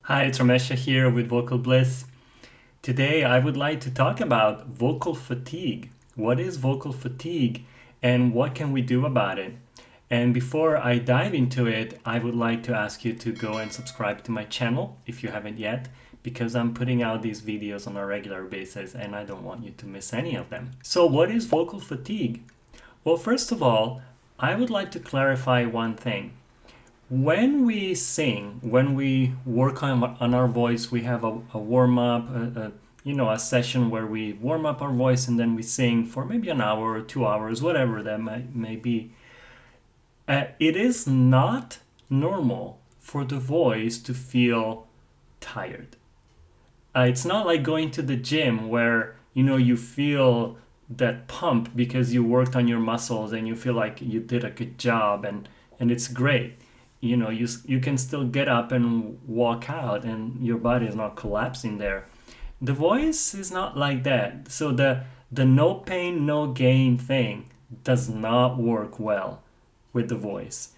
Hi, it's Ramesha here with Vocal Bliss. Today I would like to talk about vocal fatigue. What is vocal fatigue and what can we do about it? And before I dive into it, I would like to ask you to go and subscribe to my channel if you haven't yet, because I'm putting out these videos on a regular basis and I don't want you to miss any of them. So what is vocal fatigue? Well, first of all, I would like to clarify one thing. When we sing, when we work on our voice, we have a warm up, a session where we warm up our voice and then we sing for maybe an hour or 2 hours, whatever that may be. It is not normal for the voice to feel tired. It's not like going to the gym where you feel that pump because you worked on your muscles and you feel like you did a good job and it's great. You can still get up and walk out and your body is not collapsing there. The voice is not like that. So the no pain no gain thing does not work well with the voice.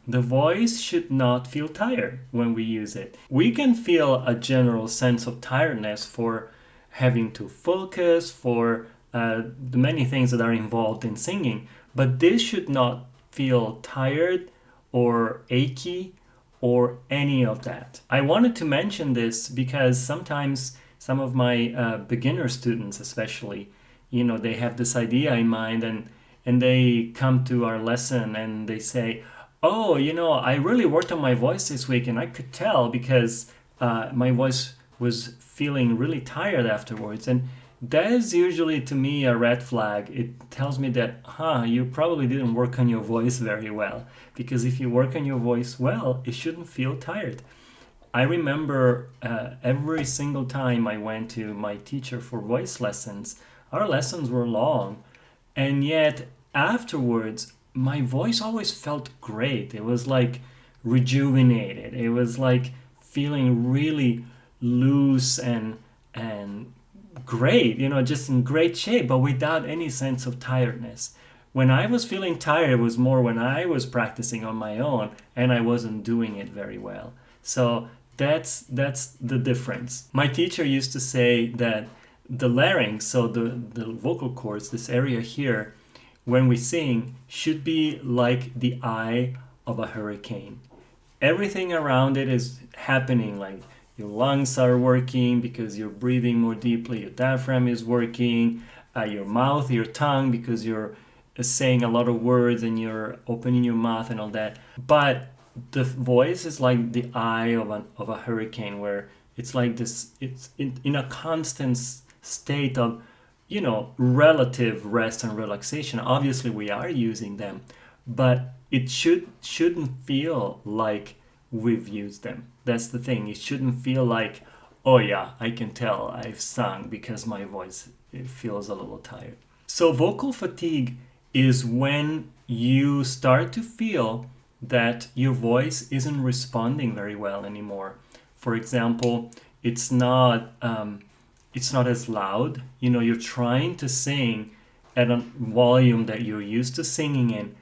The voice should not feel tired when we use it. We can feel a general sense of tiredness for having to focus, for the many things that are involved in singing, but this should not feel tired or achy or any of that. I wanted to mention this because sometimes some of my beginner students especially, they have this idea in mind and they come to our lesson and they say, oh, I really worked on my voice this week and I could tell because my voice was feeling really tired afterwards. And that is usually to me a red flag. It tells me that, you probably didn't work on your voice very well. Because if you work on your voice well, it shouldn't feel tired. I remember every single time I went to my teacher for voice lessons, our lessons were long. And yet afterwards, my voice always felt great. It was like rejuvenated. It was like feeling really loose and great, just in great shape, but without any sense of tiredness. When I was feeling tired, it was more when I was practicing on my own and I wasn't doing it very well. So that's the difference. My teacher used to say that the larynx, so the vocal cords, this area here, when we sing, should be like the eye of a hurricane. Everything around it is happening, like your lungs are working because you're breathing more deeply, your diaphragm is working, your mouth, your tongue, because you're saying a lot of words and you're opening your mouth and all that. But the voice is like the eye of a hurricane, where it's like this, it's in a constant state of relative rest and relaxation. Obviously we are using them, but it shouldn't feel like we've used them. That's the thing. It shouldn't feel like, oh yeah, I can tell I've sung because my voice, it feels a little tired. So vocal fatigue is when you start to feel that your voice isn't responding very well anymore. For example, it's not as loud. You're trying to sing at a volume that you're used to singing in,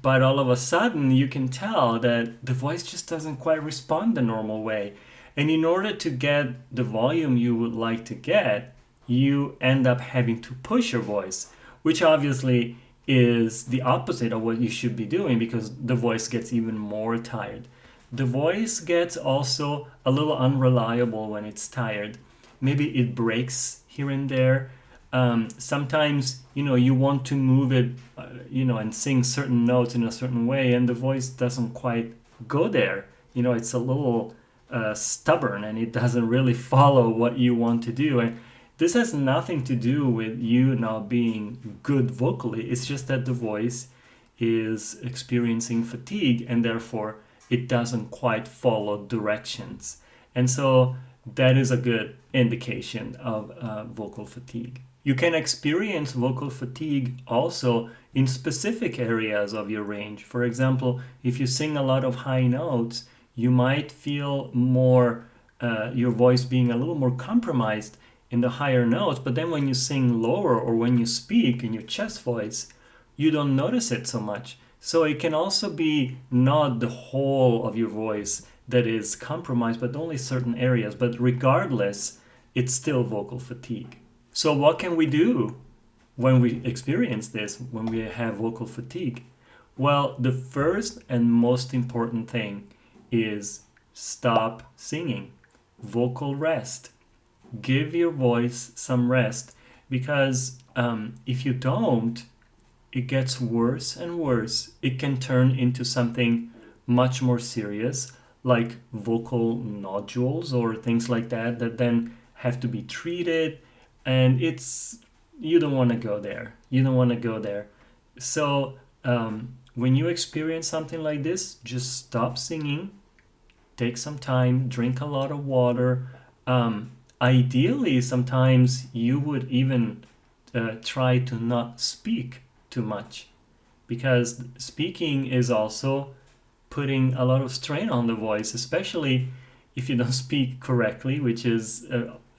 but all of a sudden you can tell that the voice just doesn't quite respond the normal way. And in order to get the volume you would like to get, you end up having to push your voice, which obviously is the opposite of what you should be doing, because the voice gets even more tired. The voice gets also a little unreliable when it's tired. Maybe it breaks here and there. Sometimes, you want to move it, and sing certain notes in a certain way, and the voice doesn't quite go there. It's a little stubborn and it doesn't really follow what you want to do. And this has nothing to do with you now being good vocally. It's just that the voice is experiencing fatigue and therefore it doesn't quite follow directions. And so that is a good indication of vocal fatigue. You can experience vocal fatigue also in specific areas of your range. For example, if you sing a lot of high notes, you might feel more your voice being a little more compromised in the higher notes, but then when you sing lower or when you speak in your chest voice, you don't notice it so much. So it can also be not the whole of your voice that is compromised, but only certain areas. But regardless, it's still vocal fatigue. So what can we do when we experience this, when we have vocal fatigue? Well, the first and most important thing is stop singing. Vocal rest. Give your voice some rest, because if you don't, it gets worse and worse. It can turn into something much more serious, like vocal nodules or things like that, that then have to be treated. And you don't want to go there. You don't want to go there. So when you experience something like this, just stop singing, take some time, drink a lot of water. Ideally, sometimes you would even try to not speak too much, because speaking is also putting a lot of strain on the voice, especially if you don't speak correctly, which is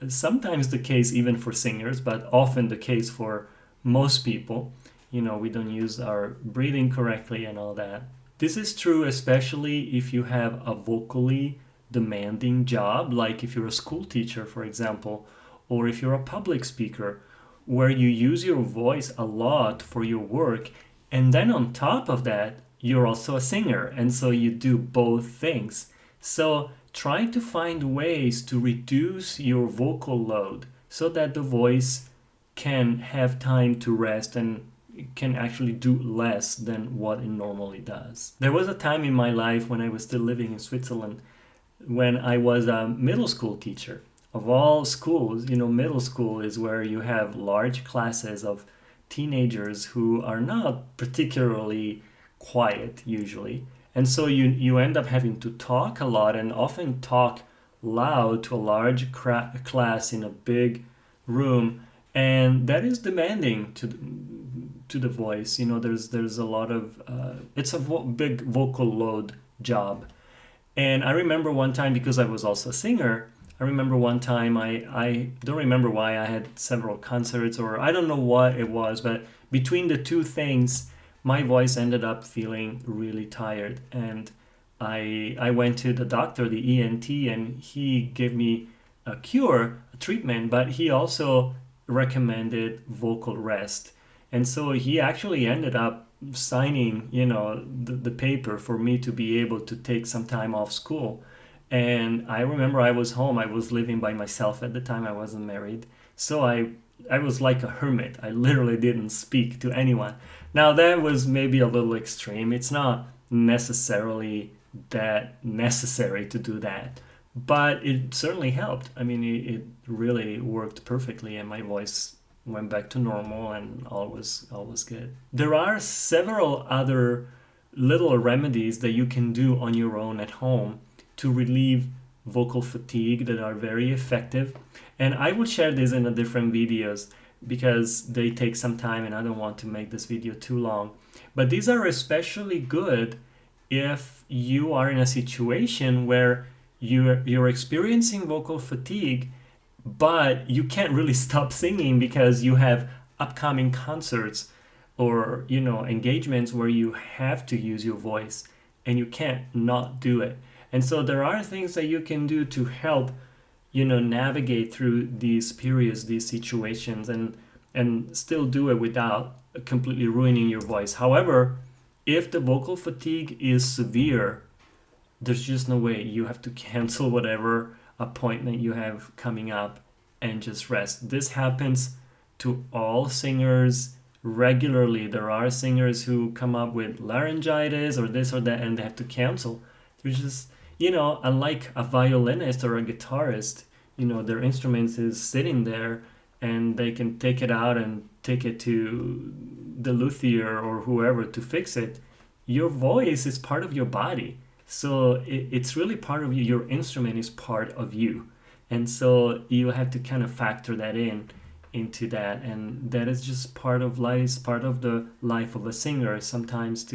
sometimes the case even for singers, but often the case for most people. We don't use our breathing correctly and all that. This is true especially if you have a vocally demanding job, like if you're a school teacher, for example, or if you're a public speaker, where you use your voice a lot for your work. And then on top of that, you're also a singer. And so you do both things. So try to find ways to reduce your vocal load so that the voice can have time to rest and can actually do less than what it normally does. There was a time in my life when I was still living in Switzerland when I was a middle school teacher. Of all schools, middle school is where you have large classes of teenagers who are not particularly quiet usually. And so you end up having to talk a lot, and often talk loud to a large class in a big room. And that is demanding to the voice. There's a lot of, it's a big vocal load job. And I remember one time, because I was also a singer, I remember one time, I don't remember why, I had several concerts, or I don't know what it was, but between the two things, my voice ended up feeling really tired. And I went to the doctor, the ENT, and he gave me a treatment, but he also recommended vocal rest. And so he actually ended up signing, the paper for me to be able to take some time off school. And I remember I was home. I was living by myself at the time. I wasn't married. So I was like a hermit. I literally didn't speak to anyone. Now that was maybe a little extreme. It's not necessarily that necessary to do that, but it certainly helped. I mean, it really worked perfectly, and my voice went back to normal, and all was good. There are several other little remedies that you can do on your own at home to relieve vocal fatigue that are very effective. And I will share this in a different videos because they take some time and I don't want to make this video too long. But these are especially good if you are in a situation where you're experiencing vocal fatigue, but you can't really stop singing because you have upcoming concerts or engagements where you have to use your voice and you can't not do it. And so there are things that you can do to help navigate through these periods, these situations, and still do it without completely ruining your voice. However, if the vocal fatigue is severe, there's just no way. You have to cancel whatever appointment you have coming up and just rest. This happens to all singers regularly. There are singers who come up with laryngitis or this or that and they have to cancel. There's just, unlike a violinist or a guitarist, their instruments is sitting there and they can take it out and take it to the luthier or whoever to fix it. Your voice is part of your body. So it's really part of you. Your instrument is part of you. And so you have to kind of factor that into that. And that is just part of life, part of the life of a singer. Sometimes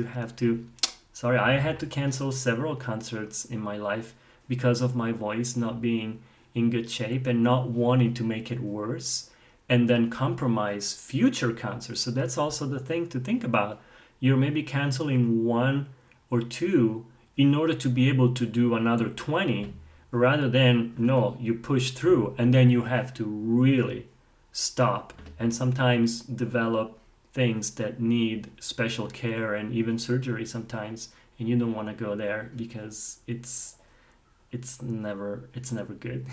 I had to cancel several concerts in my life because of my voice not being in good shape and not wanting to make it worse and then compromise future concerts. So that's also the thing to think about. You're maybe canceling one or two in order to be able to do another 20, rather than, no, you push through and then you have to really stop and sometimes develop things that need special care and even surgery sometimes, and you don't want to go there because it's never good.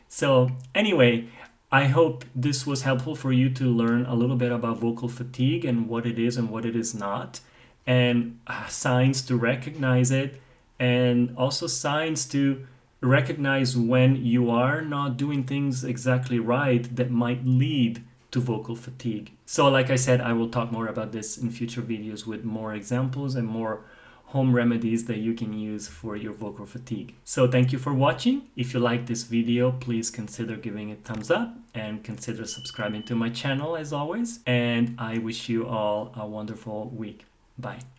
So anyway, I hope this was helpful for you to learn a little bit about vocal fatigue and what it is and what it is not, and signs to recognize it, and also signs to recognize when you are not doing things exactly right that might lead to vocal fatigue. So like I said, I will talk more about this in future videos with more examples and more home remedies that you can use for your vocal fatigue. So thank you for watching. If you like this video, please consider giving it a thumbs up and consider subscribing to my channel as always. And I wish you all a wonderful week. Bye.